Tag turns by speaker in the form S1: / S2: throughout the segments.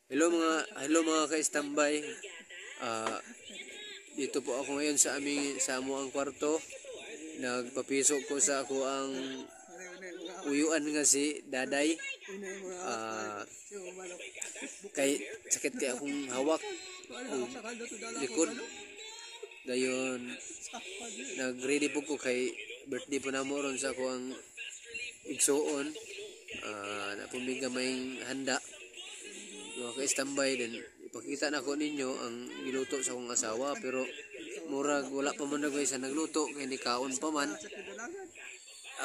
S1: Hello mga ka-standby. Ah, dito po ako ngayon sa amuang kwarto. Nagpapiso ko sa ako ang uyuan nga si Daday. Ah, kay sakit kay akong hawak ug likod. Dayon nagready po ko kay birthday po namo ron sa ako ang igsuon. Napumiga may handa. Mga ka-standby din. Ipakita na ko ninyo ang giluto sa akong asawa, pero murag wala pa man nagay sa nagluto kay ni kaon pa man.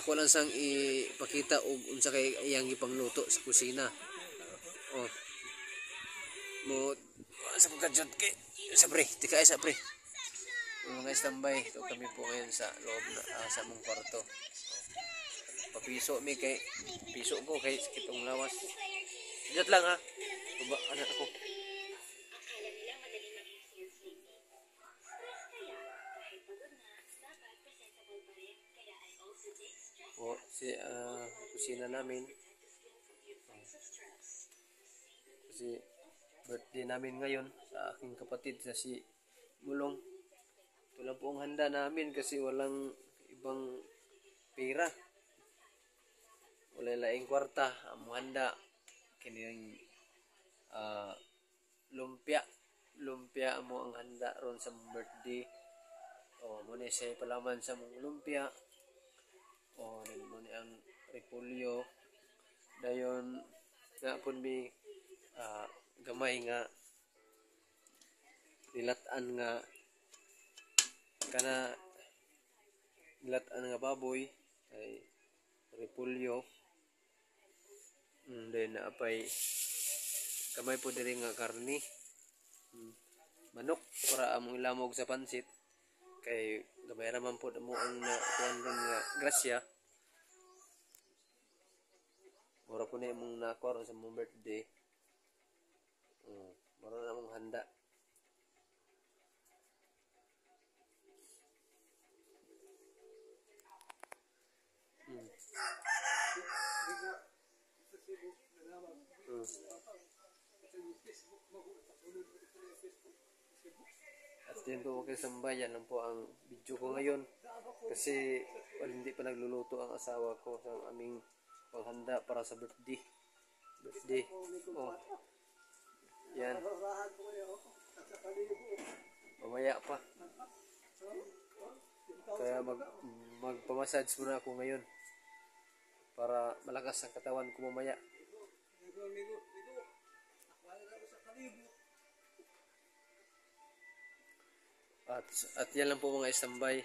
S1: Ako lang sang ipakita og unsa kay iyang gipangluto sa kusina. Oh. Mo sa pagkadyot kay sa pre, tika sa pre. Mga standby, ito kami po ngayon sa loob na sa mong kwarto. Papiso mi kay piso ko kay kitong lawas. Diyan lang ha. Tuba anak ako. O si kusina namin. Kasi birthday namin ngayon sa aking kapatid sa si Mulong. Ito lang po ang handa namin kasi walang ibang pera. Wala laing kwarta. Ang handa kining lumpia mo ang handa ron sa birthday. O muna siya palaman sa mong lumpia. O muna ang repolyo. Dayon na pun mi gamay nga nilatan nga baboy ay repolyo. Then naapay kamay po diri nga karni. Manok para among ilamog sa pansit kay gamay raman po mo ang kuan ron nga grasya. Mura po na imong nakuha sa mong birthday. Mura na mong handa. At yun po mga ka-standby, yan lang po ang video ko ngayon kasi hindi pa nagluluto ang asawa ko sa aming panghanda para sa birthday. Oh. Yan. Mamaya pa. Kaya magpamassage muna ako ngayon para malakas ang katawan ko mamaya. At yan lang po mga standby.